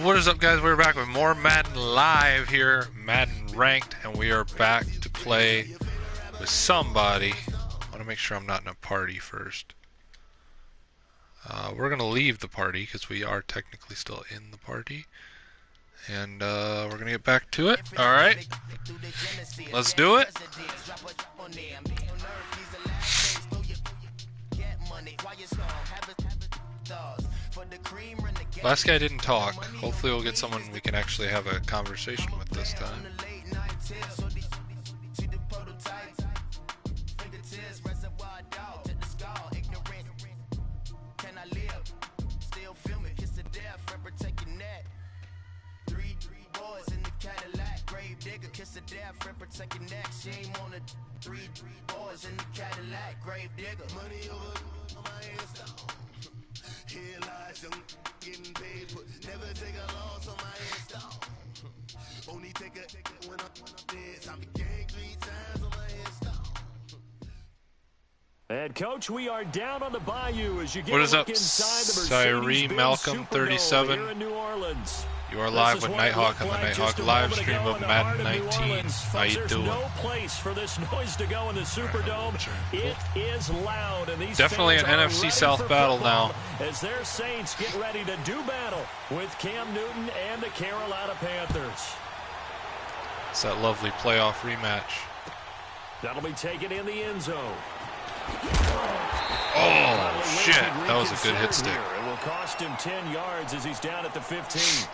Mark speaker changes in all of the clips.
Speaker 1: What is up, guys? We're back with more Madden Live here, Madden Ranked, and we are back to play with somebody. I want to make sure I'm not in a party first. We're going to leave the party because we are technically still in the party. And we're going to get back to it. Alright, let's do it. Last guy didn't talk. Hopefully we'll get someone we can actually have a conversation with this time.
Speaker 2: And coach, we are down on the bayou as you get
Speaker 1: what is up,
Speaker 2: inside the
Speaker 1: Cyree Malcolm 37?
Speaker 2: here in New Orleans.
Speaker 1: You are live with Nighthawk on the Nighthawk live stream of Madden 19. How you doing?
Speaker 2: There's no place for this noise to go in the Superdome. It is loud, and these
Speaker 1: definitely an NFC South battle now.
Speaker 2: As their Saints get ready to do battle with Cam Newton and the Carolina Panthers.
Speaker 1: It's that lovely playoff rematch.
Speaker 2: That'll be taken in the end zone.
Speaker 1: Oh, shit. That was a good hit stick.
Speaker 2: It will cost him 10 yards as he's down at the 15.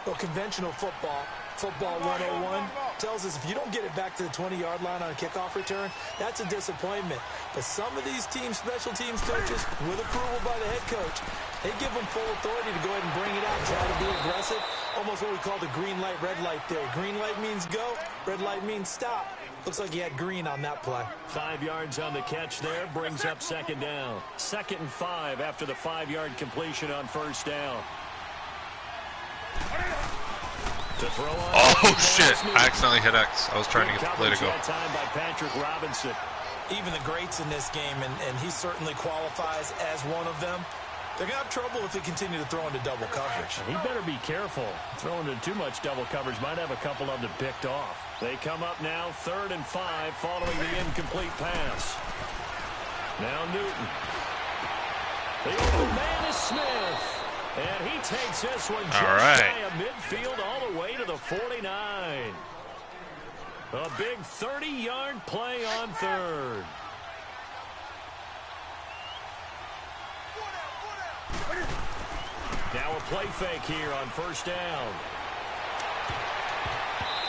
Speaker 3: Well, conventional football 101, tells us if you don't get it back to the 20-yard line on a kickoff return, that's a disappointment. But some of these teams, special teams coaches, with approval by the head coach, they give them full authority to go ahead and bring it out, try to be aggressive. Almost what we call the green light, red light theory. Green light means go, red light means stop. Looks like he had green on that play. 5 yards on the catch there, brings up second down. 2nd and 5 after the 5-yard completion on first down.
Speaker 1: Oh, shit. I accidentally hit X. I was trying to get the play to go.
Speaker 2: Time by Patrick Robinson.
Speaker 3: Even the greats in this game, and he certainly qualifies as one of them, they're going to have trouble if they continue to throw into double coverage.
Speaker 2: He better be careful. Throwing into too much double coverage might have a couple of them picked off. They come up now 3rd and 5 following the incomplete pass. Now Newton. The open man is Smith. And he takes this one just shy of midfield all the way to the 49. A big 30-yard play on 3rd. Now a play fake here on 1st down.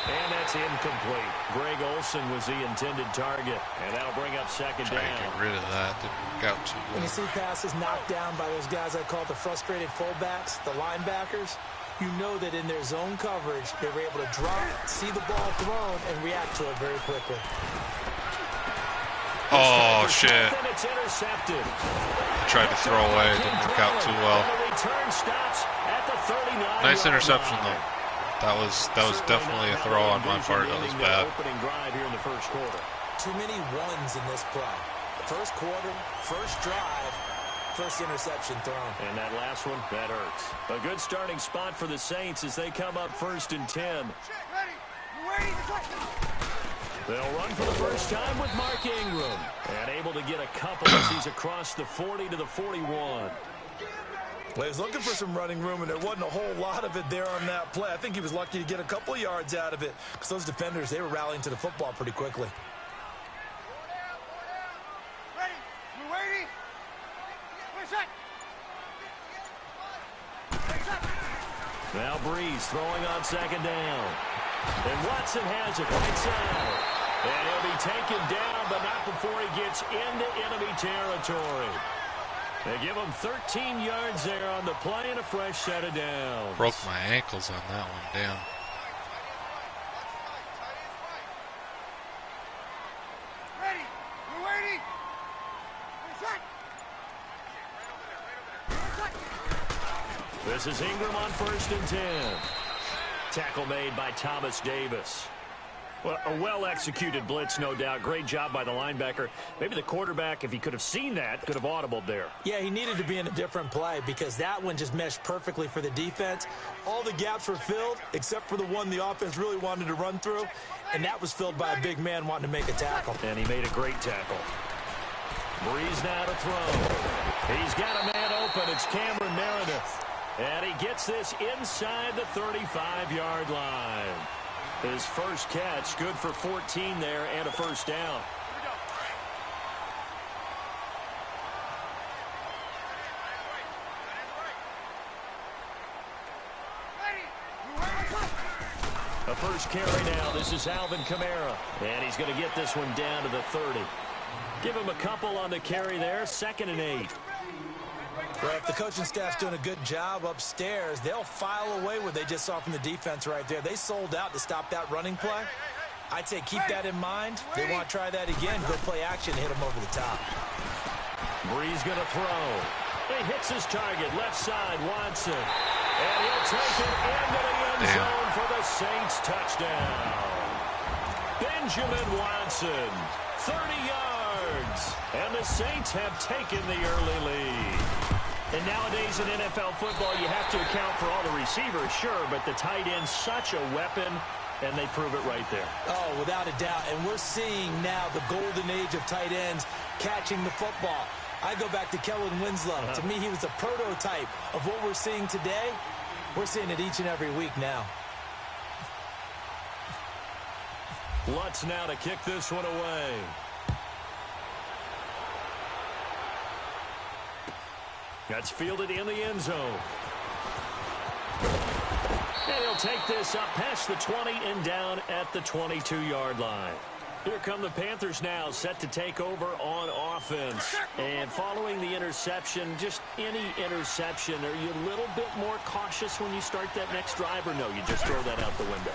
Speaker 2: And that's incomplete. Greg Olsen was the intended target. And that'll bring up 2nd down.
Speaker 1: Trying to get rid of that. Didn't work out too well.
Speaker 3: When you see passes knocked down by those guys I call the frustrated fullbacks, the linebackers, you know that in their zone coverage, they were able to drop, see the ball thrown, and react to it very quickly.
Speaker 1: Oh, shit.
Speaker 2: And it's intercepted.
Speaker 1: Tried to throw away. Didn't work out too well.
Speaker 2: The return stops at the 39.
Speaker 1: Nice interception, though. That was definitely a throw on my part. That was bad.
Speaker 2: Opening drive here in the 1st quarter.
Speaker 3: Too many ones in this play. 1st quarter, 1st drive, 1st interception thrown.
Speaker 2: And that last one, that hurts. A good starting spot for the Saints as they come up 1st and 10. They'll run for the first time with Mark Ingram. And able to get a couple as he's across the 40 to the 41.
Speaker 3: Well, he was looking for some running room, and there wasn't a whole lot of it there on that play. I think he was lucky to get a couple of yards out of it because those defenders, they were rallying to the football pretty quickly.
Speaker 4: Ready? You waiting?
Speaker 2: Now Breeze throwing on 2nd down. And Watson has it right side. And he'll be taken down, but not before he gets into enemy territory. They give him 13 yards there on the play and a fresh set of downs.
Speaker 1: Broke my ankles on that one. Damn.
Speaker 4: Ready? You waiting?
Speaker 2: This is Ingram on 1st and 10. Tackle made by Thomas Davis. Well, a well-executed blitz, no doubt. Great job by the linebacker. Maybe the quarterback, if he could have seen that, could have audibled there.
Speaker 3: Yeah, he needed to be in a different play because that one just meshed perfectly for the defense. All the gaps were filled except for the one the offense really wanted to run through, and that was filled by a big man wanting to make a tackle.
Speaker 2: And he made a great tackle. Breeze now to throw. He's got a man open. It's Cameron Meredith. And he gets this inside the 35-yard line. His first catch, good for 14 there and a first down. A first carry now. This is Alvin Kamara. And he's going to get this one down to the 30. Give him a couple on the carry there. 2nd and 8.
Speaker 3: Well, if the coaching staff's doing a good job upstairs, they'll file away what they just saw from the defense right there. They sold out to stop that running play. I'd say keep that in mind. If they want to try that again, go play action, hit them over the top.
Speaker 2: Breeze going to throw. He hits his target, left side, Watson. And he'll take it into the end zone for the Saints touchdown. Benjamin Watson, 30 yards. And the Saints have taken the early lead. And nowadays in NFL football, you have to account for all the receivers, sure, but the tight end's such a weapon, and they prove it right there.
Speaker 3: Oh, without a doubt. And we're seeing now the golden age of tight ends catching the football. I go back to Kellen Winslow. To me, he was the prototype of what we're seeing today. We're seeing it each and every week now.
Speaker 2: Lutz now to kick this one away. That's fielded in the end zone. And he'll take this up past the 20 and down at the 22-yard line. Here come the Panthers now, set to take over on offense. And following the interception, just any interception, are you a little bit more cautious when you start that next drive, or no, you just throw that out the window?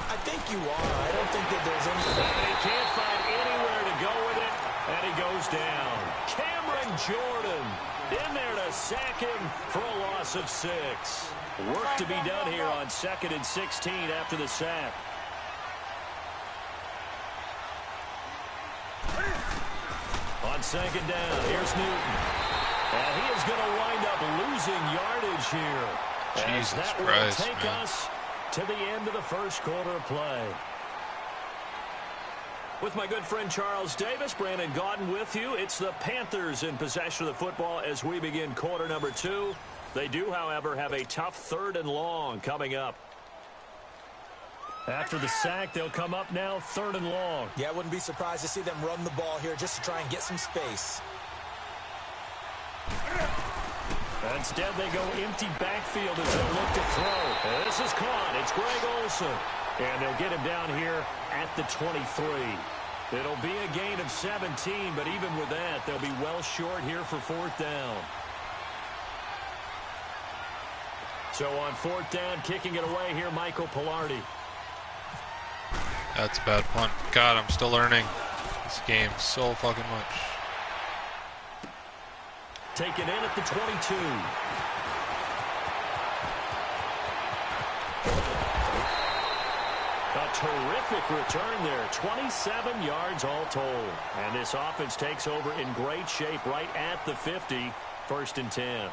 Speaker 3: I think you are. I don't think that there's anything.
Speaker 2: And he can't find anywhere to go with it, and he goes down. Cameron Jordan in there to sack him for a loss of 6. Work to be done here on 2nd and 16 after the sack. On 2nd down, here's Newton. And he is going to wind up losing yardage here.
Speaker 1: Jesus
Speaker 2: that
Speaker 1: Christ,
Speaker 2: will take
Speaker 1: man.
Speaker 2: us to the end of the first quarter of play. With my good friend Charles Davis, Brandon Gaudin with you. It's the Panthers in possession of the football as we begin quarter number 2. They do, however, have a tough 3rd and long coming up. After the sack, they'll come up now 3rd and long.
Speaker 3: Yeah, I wouldn't be surprised to see them run the ball here just to try and get some space.
Speaker 2: Instead, they go empty backfield as they look to throw. And this is caught. It's Greg Olsen. And they'll get him down here at the 23. It'll be a gain of 17, but even with that, they'll be well short here for 4th down. So on 4th down, kicking it away here, Michael Pilardi.
Speaker 1: That's a bad punt. God, I'm still learning this game so fucking much.
Speaker 2: Taken in at the 22. A terrific return there. 27 yards all told. And this offense takes over in great shape right at the 50. 1st and 10.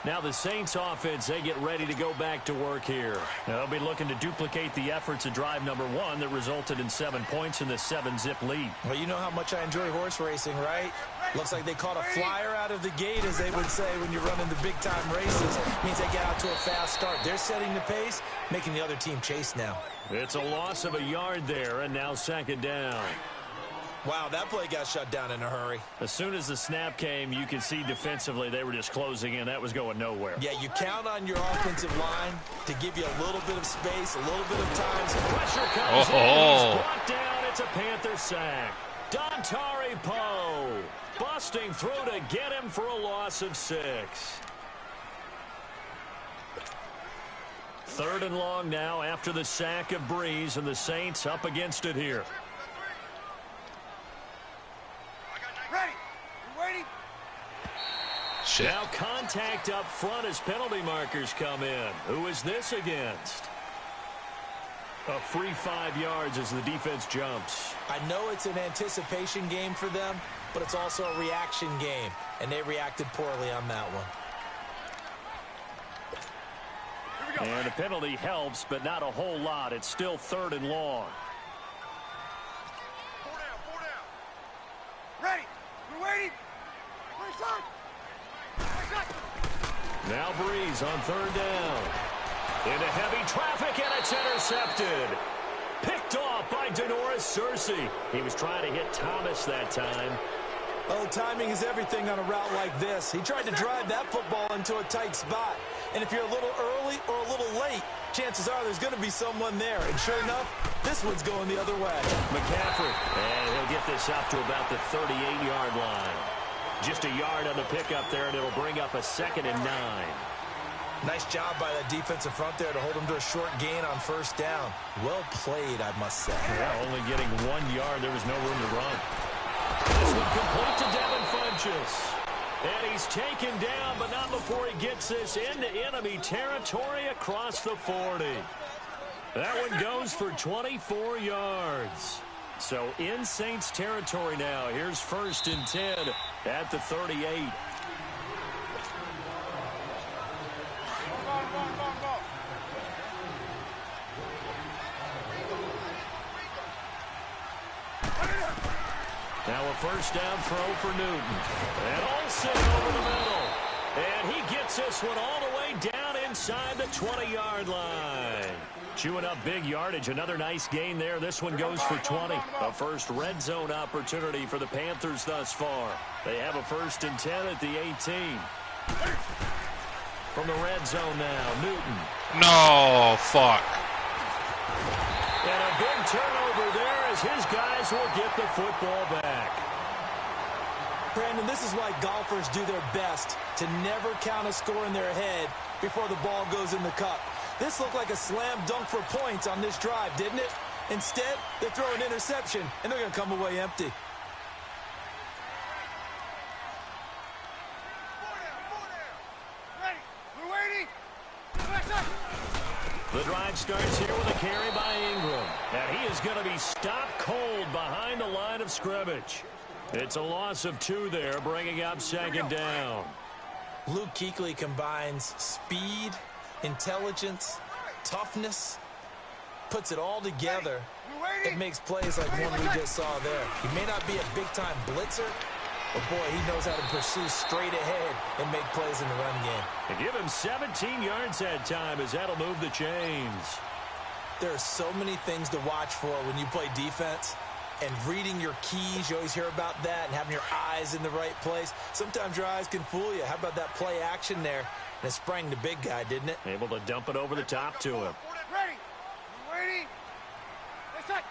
Speaker 2: Now the Saints offense, they get ready to go back to work here. Now they'll be looking to duplicate the efforts of drive number 1 that resulted in 7 points in the 7-zip lead.
Speaker 3: Well, you know how much I enjoy horse racing, right? Looks like they caught a flyer out of the gate, as they would say when you're running the big-time races. Means they get out to a fast start. They're setting the pace, making the other team chase now.
Speaker 2: It's a loss of a yard there, and now 2nd down.
Speaker 3: Wow, that play got shut down in a hurry.
Speaker 2: As soon as the snap came, you could see defensively they were just closing in. That was going nowhere.
Speaker 3: Yeah, you count on your offensive line to give you a little bit of space, a little bit of time.
Speaker 2: Pressure comes in. He's brought down. It's a Panther sack. Dontari Poe busting through to get him for a loss of 6. 3rd and long now after the sack of Breeze, and the Saints up against it here.
Speaker 4: Ready. You waiting?
Speaker 1: Shit.
Speaker 2: Now contact up front as penalty markers come in. Who is this against? A free 5 yards as the defense jumps.
Speaker 3: I know it's an anticipation game for them, but it's also a reaction game, and they reacted poorly on that one.
Speaker 2: And a penalty helps, but not a whole lot. It's still 3rd and long.
Speaker 4: 4 down. Ready. We're waiting.
Speaker 2: Now Breeze on 3rd down. Into heavy traffic, and it's intercepted. Picked off by Denoris Searcy. He was trying to hit Thomas that time.
Speaker 3: Oh, timing is everything on a route like this. He tried to drive that football into a tight spot. And if you're a little early or a little late, chances are there's going to be someone there. And sure enough, this one's going the other way.
Speaker 2: McCaffrey, and he'll get this up to about the 38-yard line. Just a yard on the pickup there, and it'll bring up a 2nd and 9.
Speaker 3: Nice job by that defensive front there to hold him to a short gain on 1st down. Well played, I must say.
Speaker 2: Yeah, only getting 1 yard. There was no room to run. This one complete to Devin Funchess. And he's taken down, but not before he gets this into enemy territory across the 40. That one goes for 24 yards. So in Saints territory now. Here's 1st and 10 at the 38. Now a 1st down throw for Newton. And Olsen over the middle. And he gets this one all the way down inside the 20-yard line. Chewing up big yardage. Another nice gain there. This one goes for 20. A first red zone opportunity for the Panthers thus far. They have a 1st and 10 at the 18. From the red zone now, Newton.
Speaker 1: No, fuck.
Speaker 2: And a big turnover there as his guys will get the football back.
Speaker 3: Brandon, this is why golfers do their best to never count a score in their head before the ball goes in the cup. This looked like a slam dunk for points on this drive, didn't it? Instead, they throw an interception, and they're going to come away empty.
Speaker 4: 4 down. Ready. We're waiting.
Speaker 2: The drive starts here with a carry by Ingram. And he is going to be stopped cold behind the line of scrimmage. It's a loss of 2 there, bringing up 2nd down.
Speaker 3: Luke Kuechly combines speed, intelligence, toughness, puts it all together. It makes plays like one we just saw there. He may not be a big-time blitzer, but boy, he knows how to pursue straight ahead and make plays in the run game.
Speaker 2: And give him 17 yards that time as that'll move the chains.
Speaker 3: There are so many things to watch for when you play defense. And reading your keys, you always hear about that, and having your eyes in the right place. Sometimes your eyes can fool you. How about that play action there? And it sprang the big guy, didn't it?
Speaker 2: Able to dump it over the top to him.
Speaker 4: Ready. We're waiting. Let's set.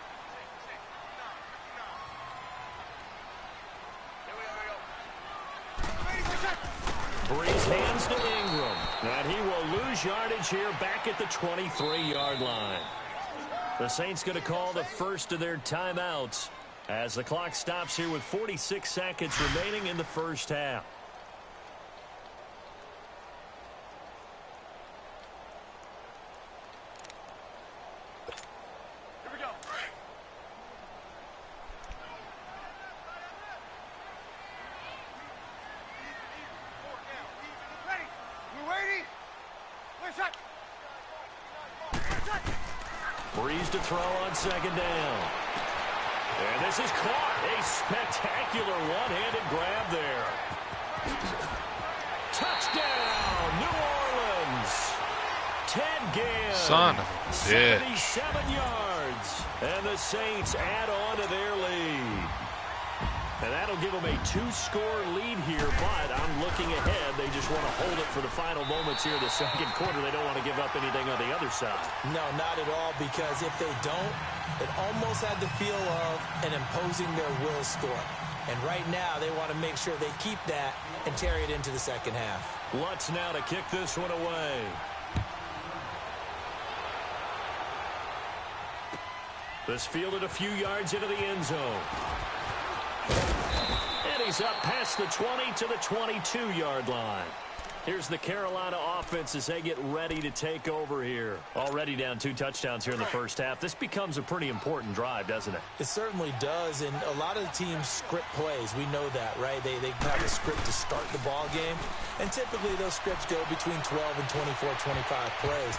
Speaker 2: Breeze hands to Ingram. And he will lose yardage here back at the 23-yard line. The Saints going to call the first of their timeouts as the clock stops here with 46 seconds remaining in the 1st half.
Speaker 4: Here we go. Ready. We're waiting. Let's set.
Speaker 2: Breeze to throw on 2nd down. And this is caught. A spectacular one-handed grab there. Touchdown, New Orleans. Ted Ginn.
Speaker 1: Son of a bitch.
Speaker 2: 77 yards. And the Saints add on to their lead. And that'll give them a 2-score lead here, but I'm looking ahead. They just want to hold it for the final moments here of the 2nd quarter. They don't want to give up anything on the other side.
Speaker 3: No, not at all, because if they don't, it almost had the feel of an imposing their will score. And right now, they want to make sure they keep that and carry it into the 2nd half.
Speaker 2: Lutz now to kick this one away. This fielded a few yards into the end zone. And he's up past the 20 to the 22-yard line. Here's the Carolina offense as they get ready to take over here. Already down 2 touchdowns here in the first half. This becomes a pretty important drive, doesn't it?
Speaker 3: It certainly does, and a lot of the teams script plays. We know that, right? They have a script to start the ball game, and typically those scripts go between 12 and 24, 25 plays.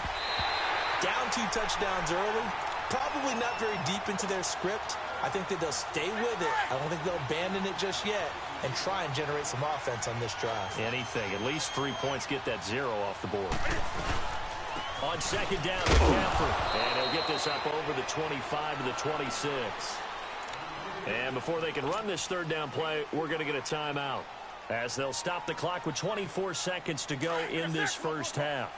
Speaker 3: Down 2 touchdowns early, probably not very deep into their script. I think that they'll stay with it. I don't think they'll abandon it just yet and try and generate some offense on this drive.
Speaker 2: Anything. At least 3 points, get that 0 off the board. On second down, McCaffrey. And he'll get this up over the 25 to the 26. And before they can run this third down play, we're going to get a timeout, as they'll stop the clock with 24 seconds to go in this first half.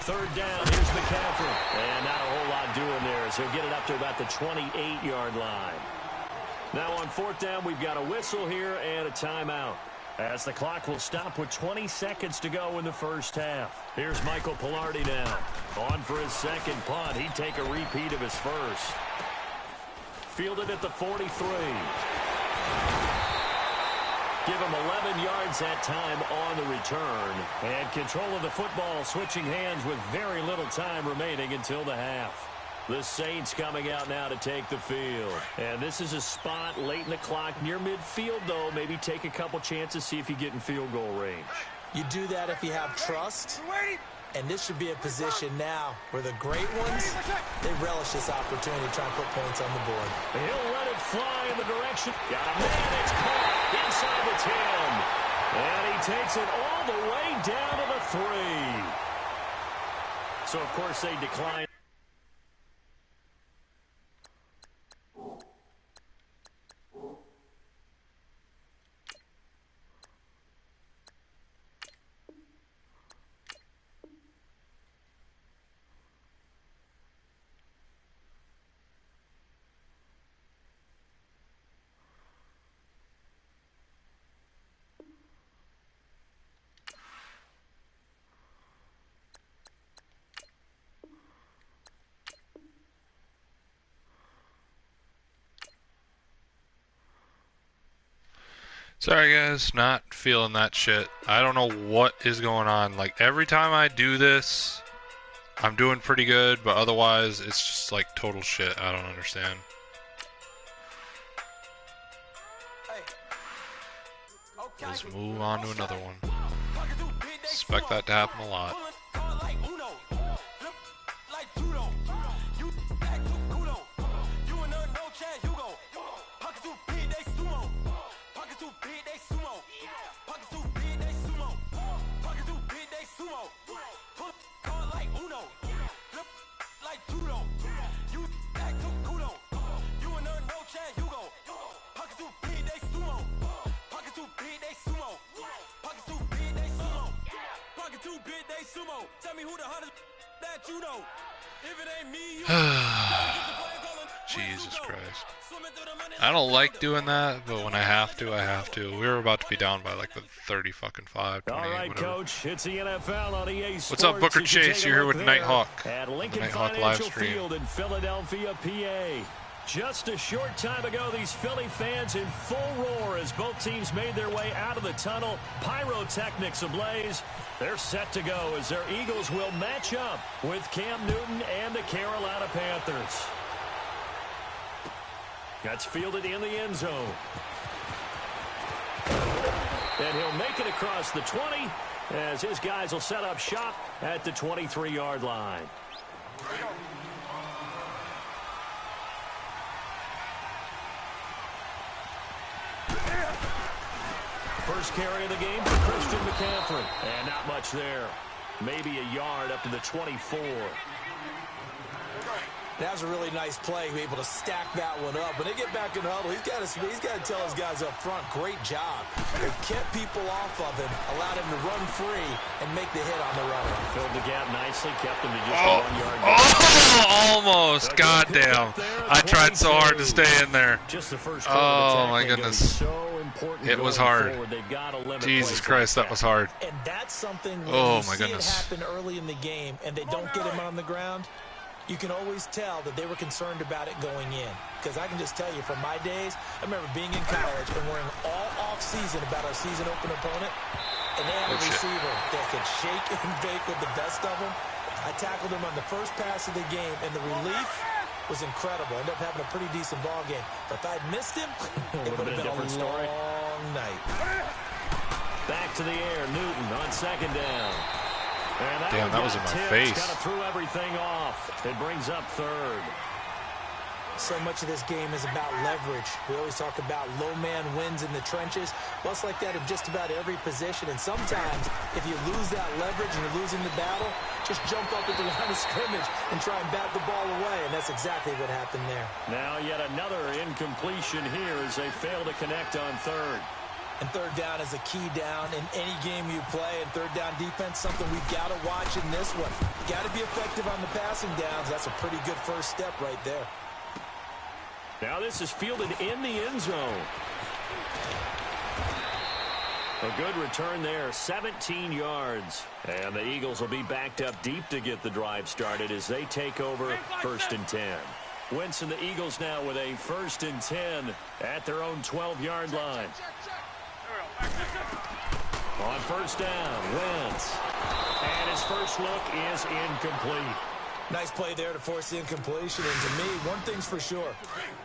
Speaker 2: Third down, here's McCaffrey. And not a whole lot doing there, as he'll get it up to about the 28-yard line. Now on fourth down, we've got a whistle here and a timeout, as the clock will stop with 20 seconds to go in the first half. Here's Michael Pilardi now. On for his second punt. He'd take a repeat of his first. Fielded at the 43. Give him 11 yards that time on the return. And control of the football switching hands with very little time remaining until the half. The Saints coming out now to take the field. And this is a spot late in the clock near midfield, though. Maybe take a couple chances, see if you get in field goal range.
Speaker 3: You do that if you have trust. And this should be a position now where the great ones, they relish this opportunity to try and put points on the board.
Speaker 2: He'll let it fly in the direction. Got a man, it's caught inside the 10. And he takes it all the way down to the 3. So, of course, they decline.
Speaker 1: Sorry guys, not feeling that shit. I don't know what is going on. Like every time I do this, I'm doing pretty good, but otherwise it's just like total shit. I don't understand. Let's move on to another one. Expect that to happen a lot. Jesus Christ. I don't like doing that, but when I have to, I have to. We were about to be down by like the 30 fucking 5, 28,
Speaker 2: all right,
Speaker 1: whatever.
Speaker 2: Coach, it's the NFL on EA Sports.
Speaker 1: What's up, Booker Chase? You're here with Nighthawk.
Speaker 2: At Lincoln
Speaker 1: Nighthawk live
Speaker 2: Financial
Speaker 1: stream.
Speaker 2: Field in Philadelphia, PA. Just a short time ago, these Philly fans in full roar as both teams made their way out of the tunnel. Pyrotechnics ablaze. They're set to go as their Eagles will match up with Cam Newton and the Carolina Panthers. That's fielded in the end zone. And he'll make it across the 20 as his guys will set up shop at the 23-yard line. First carry of the game for Christian McCaffrey. And not much there. Maybe a yard up to the 24.
Speaker 3: That was a really nice play, able to stack that one up. When they get back in the huddle, he's got to tell his guys up front, great job. They kept people off of him, allowed him to run free, and make the hit on the runner.
Speaker 2: Filled the gap nicely, kept him to just a 1 yard gain.
Speaker 1: Almost. Goddamn. I tried so hard to stay in there.
Speaker 2: Just the first
Speaker 1: Oh, my goodness.
Speaker 2: So important
Speaker 1: It was hard. Jesus Christ, that was hard.
Speaker 3: And that's something when
Speaker 1: Oh,
Speaker 3: you
Speaker 1: my
Speaker 3: see
Speaker 1: goodness.
Speaker 3: it happen early in the game and they don't get him on the ground, You can always tell that they were concerned about it going in. Because I can just tell you from my days, I remember being in college and worrying all off-season about our season open opponent. And they had a receiver that could shake and bake with the best of them. I tackled him on the first pass of the game, and the relief was incredible. Ended up having a pretty decent ball game. But if I'd missed him, it would have been a long night.
Speaker 2: Back to the air, Newton on second down. And
Speaker 1: damn, that was in my face.
Speaker 2: Kind of threw everything off. It brings up third.
Speaker 3: So much of this game is about leverage. We always talk about low man wins in the trenches. Well, it's like that in just about every position. And sometimes, if you lose that leverage and you're losing the battle, just jump up at the line of scrimmage and try and bat the ball away. And that's exactly what happened there.
Speaker 2: Now yet another incompletion here as they fail to connect on third.
Speaker 3: And third down is a key down in any game you play. And third down defense, something we've got to watch in this one. Got to be effective on the passing downs. That's a pretty good first step right there.
Speaker 2: Now this is fielded in the end zone. A good return there, 17 yards. And the Eagles will be backed up deep to get the drive started as they take over 1st and 10. Wentz and the Eagles now with a 1st and 10 at their own 12-yard line. On first down, Wentz. And his first look is incomplete.
Speaker 3: Nice play there to force the incompletion. And to me, one thing's for sure.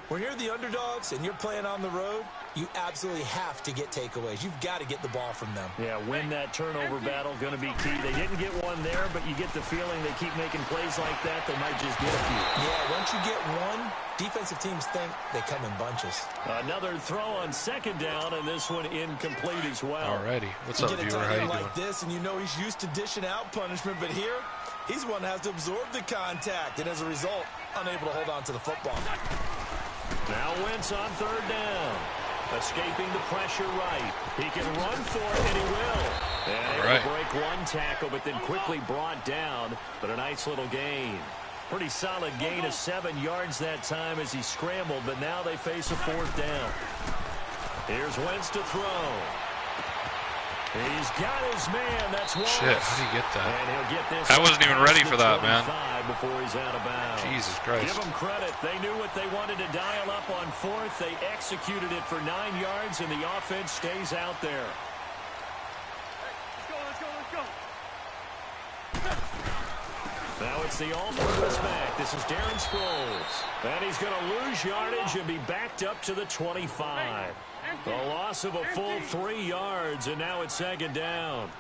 Speaker 3: When you're the underdogs and you're playing on the road, you absolutely have to get takeaways. You've got to get the ball from them.
Speaker 2: Yeah, win that turnover battle, going to be key. They didn't get one there, but you get the feeling they keep making plays like that, they might just get a few.
Speaker 3: Yeah, once you get one, defensive teams think they come in bunches.
Speaker 2: Another throw on second down, and this one incomplete as well.
Speaker 1: Alrighty. What's up, viewer? How you doing?
Speaker 3: Like this, and you know he's used to dishing out punishment, but here, he's one that has to absorb the contact, and as a result, unable to hold on to the football.
Speaker 2: Now Wentz on third down. Escaping the pressure right. He can run for it, and he will. And able to break one tackle, but then quickly brought down. But a nice little gain. Pretty solid gain of 7 yards that time as he scrambled, but now they face a 4th down. Here's Wentz to throw. He's got his man. That's one.
Speaker 1: Shit, how did he get that?
Speaker 2: And he'll get this.
Speaker 1: I wasn't even ready for that, man.
Speaker 2: Before he's out of bounds.
Speaker 1: Jesus Christ.
Speaker 2: Give them credit. They knew what they wanted to dial up on 4th. They executed it for 9 yards, and the offense stays out there.
Speaker 4: Let's go.
Speaker 2: Now it's the all-purpose back. This is Darren Sproles. And he's going to lose yardage and be backed up to the 25. A loss of a full 3 yards, and now it's second down.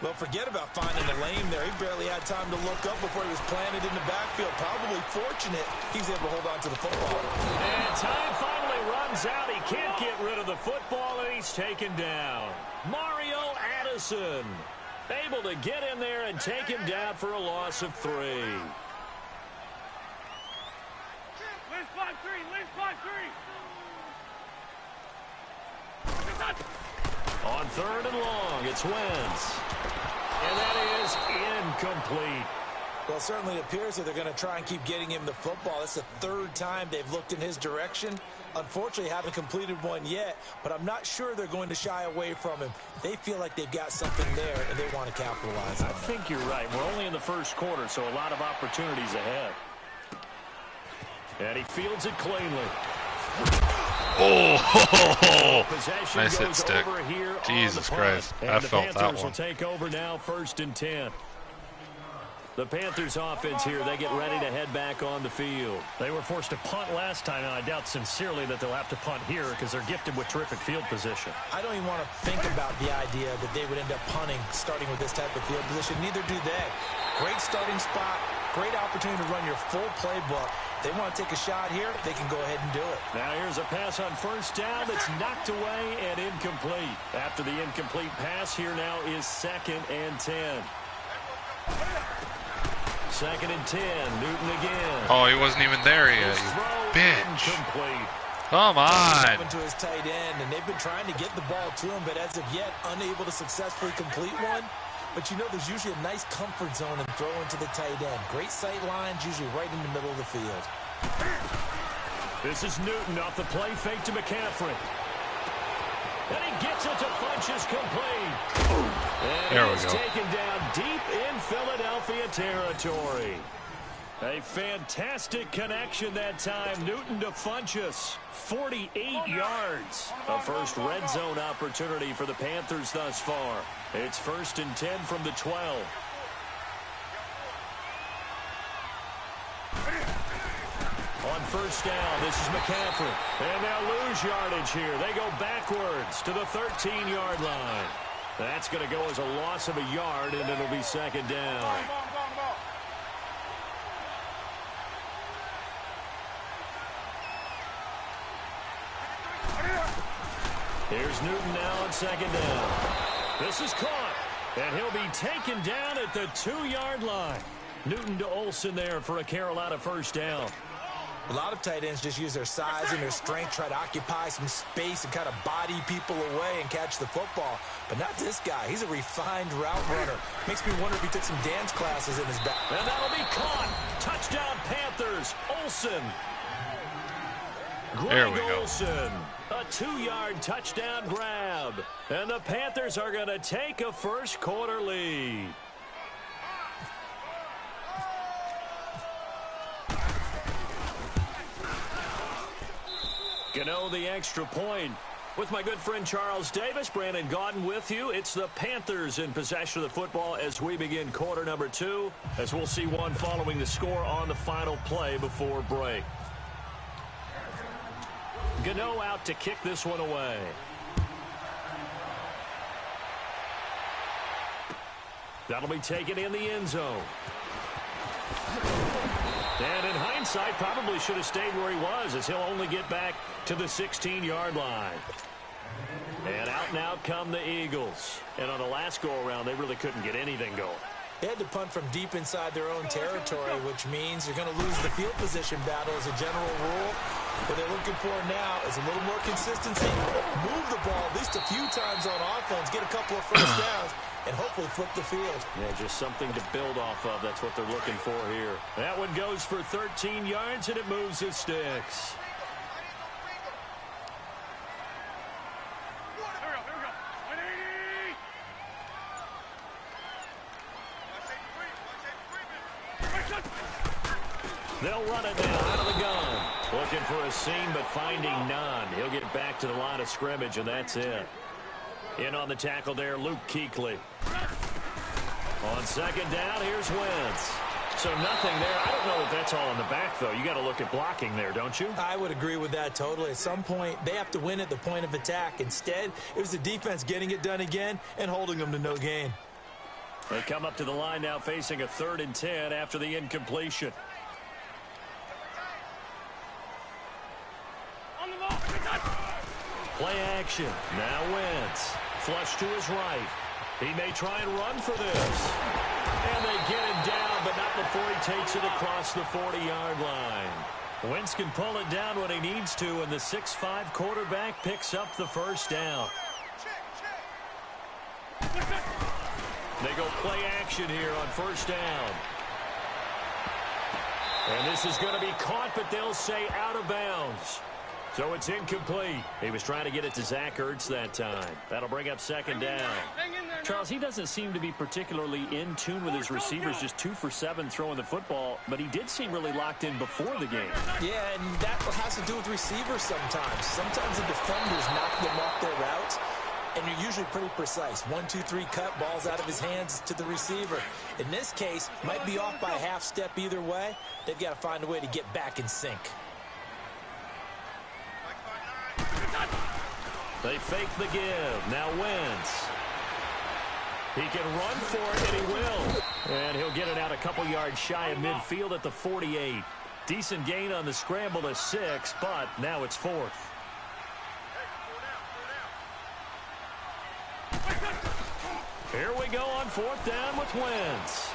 Speaker 3: Well, forget about finding the lane there. He barely had time to look up before he was planted in the backfield. Probably fortunate he's able to hold on to the football.
Speaker 2: And time finally runs out. He can't get rid of the football, and he's taken down. Mario Addison able to get in there and take him down for a loss of 3.
Speaker 4: Liz 5-3.
Speaker 2: On third and long, it's Wentz. And that is incomplete.
Speaker 3: Well, it certainly appears that they're going to try and keep getting him the football. That's the 3rd time they've looked in his direction. Unfortunately, haven't completed one yet, but I'm not sure they're going to shy away from him. They feel like they've got something there, and they want to capitalize on it.
Speaker 2: I think you're right. We're only in the first quarter, so a lot of opportunities ahead. And he fields it cleanly.
Speaker 1: Oh, nice hit stick. Jesus Christ. I felt that one.
Speaker 2: Will take over now, 1st and 10. The Panthers offense here, they get ready to head back on the field. They were forced to punt last time, and I doubt sincerely that they'll have to punt here because they're gifted with terrific field position.
Speaker 3: I don't even want to think about the idea that they would end up punting starting with this type of field position. Neither do they. Great starting spot, great opportunity to run your full playbook. They want to take a shot here, they can go ahead and do it.
Speaker 2: Now here's a pass on first down that's knocked away and incomplete. After the incomplete pass, here now is 2nd and 10. 2nd and 10, Newton again.
Speaker 1: Oh, he wasn't even there yet, you bitch.
Speaker 2: Incomplete.
Speaker 1: Come on.
Speaker 3: To his tight end, and they've been trying to get the ball to him, but as of yet, unable to successfully complete one. But you know, there's usually a nice comfort zone in throwing to the tight end. Great sight lines, usually right in the middle of the field.
Speaker 2: This is Newton off the play fake to McCaffrey. And he gets it to Funchess complete. And
Speaker 1: there we
Speaker 2: he's
Speaker 1: go.
Speaker 2: taken down deep in Philadelphia territory. A fantastic connection that time. Newton to Funchess. 48 yards. A first red zone opportunity for the Panthers thus far. It's 1st and 10 from the 12. On first down, this is McCaffrey. And they'll lose yardage here. They go backwards to the 13-yard line. That's going to go as a loss of a yard, and it'll be 2nd down. Here's Newton now on 2nd down. This is caught, and he'll be taken down at the 2-yard line. Newton to Olsen there for a Carolina first down.
Speaker 3: A lot of tight ends just use their size and their strength, try to occupy some space and kind of body people away and catch the football. But not this guy. He's a refined route runner. Makes me wonder if he took some dance classes in his back.
Speaker 2: And that'll be caught. Touchdown Panthers. Olsen.
Speaker 1: There we go.
Speaker 2: Olsen. A 2-yard touchdown grab. And the Panthers are going to take a first quarter lead. Gano the extra point. With my good friend Charles Davis, Brandon Gaudin with you. It's the Panthers in possession of the football as we begin quarter number 2, as we'll see one following the score on the final play before break. Gano out to kick this one away. That'll be taken in the end zone. And in hindsight, probably should have stayed where he was, as he'll only get back to the 16-yard line. And out and out come the Eagles. And on the last go-around, they really couldn't get anything going.
Speaker 3: They had to punt from deep inside their own territory, which means they're going to lose the field position battle as a general rule. What they're looking for now is a little more consistency. Move the ball at least a few times on offense, get a couple of first downs, and hopefully flip the field.
Speaker 2: Yeah, just something to build off of. That's what they're looking for here. That one goes for 13 yards, and it moves the sticks. They'll run it now out of the gun. Looking for a seam, but finding none. He'll get back to the line of scrimmage, and that's it. In on the tackle there, Luke Kuechly. On 2nd down, here's Wentz. So nothing there. I don't know if that's all in the back, though. You got to look at blocking there, don't you?
Speaker 3: I would agree with that totally. At some point, they have to win at the point of attack. Instead, it was the defense getting it done again and holding them to no gain.
Speaker 2: They come up to the line now facing a 3rd and 10 after the incompletion. Play action. Now Wentz. Flush to his right. He may try and run for this. And they get him down, but not before he takes it across the 40-yard line. Wentz can pull it down when he needs to, and the 6'5" quarterback picks up the first down. They go play action here on first down. And this is going to be caught, but they'll say out of bounds. So it's incomplete. He was trying to get it to Zach Ertz that time. That'll bring up 2nd down.
Speaker 5: Charles, he doesn't seem to be particularly in tune with his receivers, just 2 for 7 throwing the football, but he did seem really locked in before the game.
Speaker 3: Yeah, and that has to do with receivers sometimes. Sometimes the defenders knock them off their routes, and you're usually pretty precise. 1, 2, 3 cut, balls out of his hands to the receiver. In this case, might be off by a half step either way. They've got to find a way to get back in sync.
Speaker 2: They fake the give. Now Wentz. He can run for it, and he will. And he'll get it out a couple yards shy of midfield at the 48. Decent gain on the scramble to 6, but now it's 4th. Here we go on 4th down with Wentz.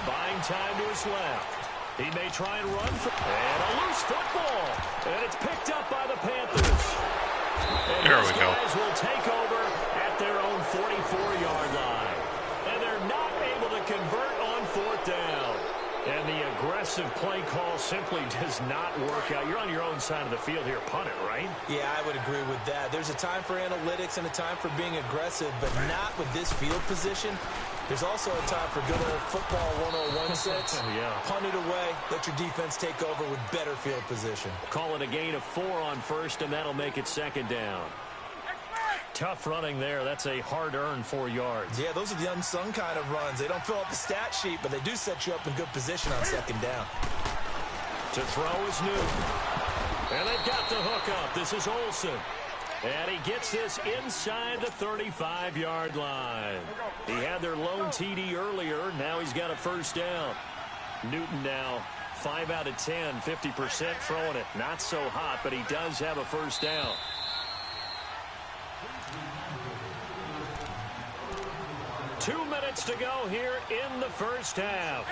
Speaker 2: Buying time to his left. He may try and run for... And a loose football. And it's picked up by the Panthers. And
Speaker 1: there
Speaker 2: these
Speaker 1: we go.
Speaker 2: guys will take over at their own 44-yard line. And they're not able to convert on 4th down. And the aggressive play call simply does not work out. You're on your own side of the field here. Punt it, right?
Speaker 3: Yeah, I would agree with that. There's a time for analytics and a time for being aggressive, but not with this field position. There's also a time for good old football 101 sets.
Speaker 5: Yeah.
Speaker 3: Punt it away. Let your defense take over with better field position.
Speaker 5: Call it a gain of 4 on first, and that'll make it second down. Tough running there. That's a hard-earned 4 yards.
Speaker 3: Yeah, those are the unsung kind of runs. They don't fill up the stat sheet, but they do set you up in good position on second down.
Speaker 5: To throw is Newton. And they've got the hook up. This is Olsen. And he gets this inside the 35-yard line. He had their lone TD earlier. Now he's got a first down. Newton now 5 out of 10, 50% throwing it. Not so hot, but he does have a first down. Two minutes to go here in the first half.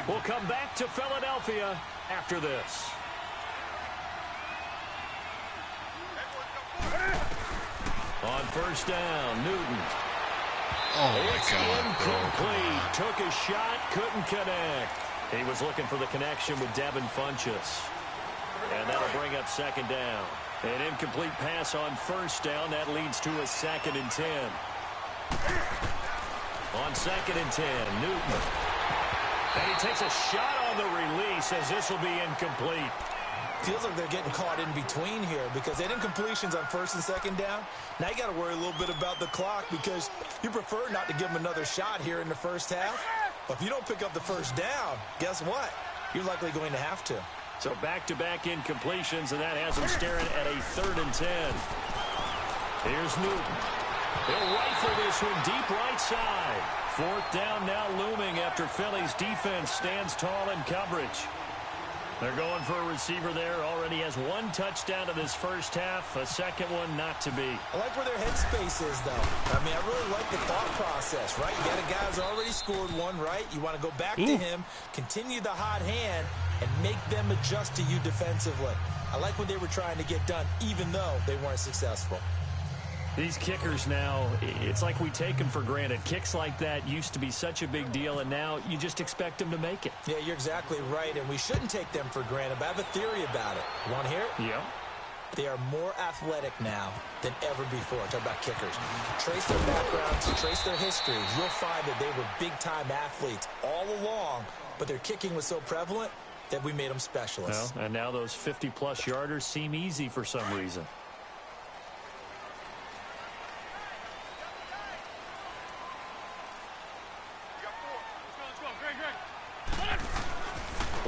Speaker 5: We'll come back to Philadelphia after this. On first down, Newton.
Speaker 1: Oh, my
Speaker 5: It's
Speaker 1: God,
Speaker 5: incomplete. Took a shot, couldn't connect. He was looking for the connection with Devin Funchess. And that'll bring up second down. An incomplete pass on first down. That leads to a 2nd and 10. On 2nd and 10, Newton. And he takes a shot on the release as this will be incomplete.
Speaker 3: Feels like they're getting caught in between here because they had incompletions on first and second down. Now you got to worry a little bit about the clock because you prefer not to give them another shot here in the first half. But if you don't pick up the first down, guess what? You're likely going to have to.
Speaker 5: So back-to-back incompletions, and that has him staring at a 3rd and 10. Here's Newton. He'll rifle this one deep right side. 4th down now looming after Philly's defense stands tall in coverage. They're going for a receiver there. Already has 1 touchdown in this first half. A second one not to be.
Speaker 3: I like where their headspace is, though. I mean, I really like the thought process, right? You got a guy who's already scored 1, right? You want to go back to him, continue the hot hand, and make them adjust to you defensively. I like what they were trying to get done, even though they weren't successful.
Speaker 5: These kickers now, it's like we take them for granted. Kicks like that used to be such a big deal, and now you just expect them to make it.
Speaker 3: Yeah, you're exactly right, and we shouldn't take them for granted, but I have a theory about it. You want to hear it?
Speaker 5: Yeah.
Speaker 3: They are more athletic now than ever before. Talk about kickers. Trace their backgrounds, trace their history. You'll find that they were big-time athletes all along, but their kicking was so prevalent that we made them specialists.
Speaker 5: Well, and now those 50-plus yarders seem easy for some reason.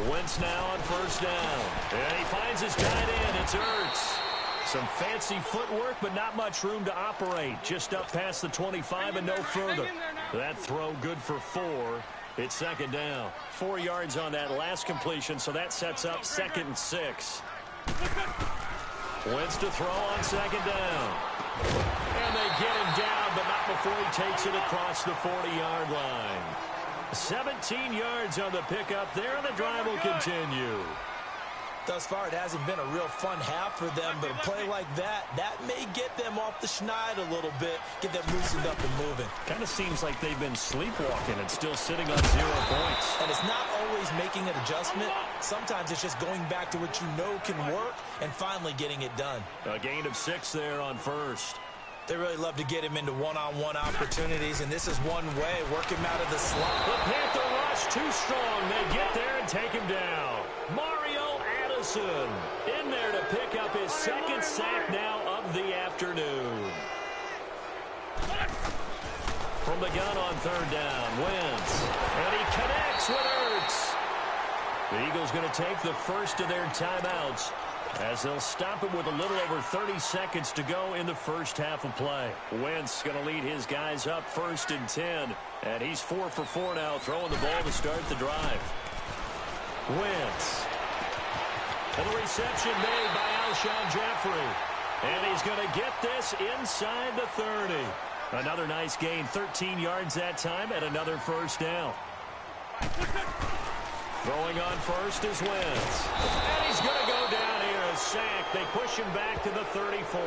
Speaker 5: Wentz now on first down. And he finds his tight end. It's Ertz. Some fancy footwork, but not much room to operate. Just up past the 25 and no further. That throw good for 4. It's second down. 4 yards on that last completion, so that sets up 2nd and 6. Wentz to throw on second down. And they get him down, but not before he takes it across the 40-yard line. 17 yards on the pickup there, and the drive will continue.
Speaker 3: Thus far, it hasn't been a real fun half for them, but a play like that may get them off the schneid a little bit, get them loosened up and moving.
Speaker 5: Kind of seems like they've been sleepwalking and still sitting on 0 points.
Speaker 3: And it's not always making an adjustment. Sometimes it's just going back to what you know can work and finally getting it done.
Speaker 5: A gain of 6 there on first.
Speaker 3: They really love to get him into one-on-one opportunities, and this is one way. Work him out of the slot.
Speaker 5: The Panther rush too strong. They get there and take him down. Mario Addison in there to pick up his 2nd sack now of the afternoon. From the gun on 3rd down, Wentz. And he connects with Ertz. The Eagles going to take the first of their timeouts as they'll stop it with a little over 30 seconds to go in the first half of play. Wentz going to lead his guys up 1st and 10. And he's 4 for 4 now, throwing the ball to start the drive. Wentz. And the reception made by Alshon Jeffrey. And he's going to get this inside the 30. Another nice gain, 13 yards that time, and another first down. Throwing on first is Wentz. And he's going to go down here, a sack. They push him back to the 34.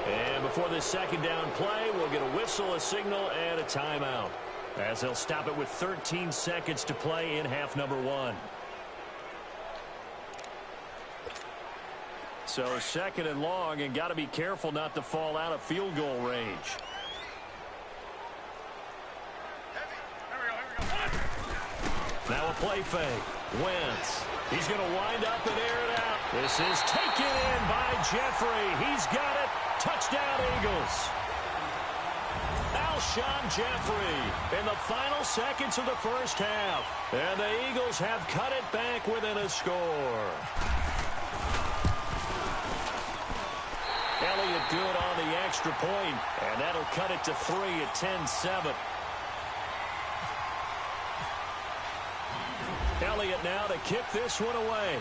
Speaker 5: And before this second down play, we'll get a whistle, a signal, and a timeout, as they'll stop it with 13 seconds to play in half number 1. So 2nd and long, and got to be careful not to fall out of field goal range.
Speaker 2: play fake. Wentz. He's going to wind up and air it out. This is taken in by Jeffrey. He's got it. Touchdown, Eagles. Alshon Jeffrey in the final seconds of the first half. And the Eagles have cut it back within a score. Elliott good on the extra point, and that'll cut it to 3 at 10-7. Elliott now to kick this one away.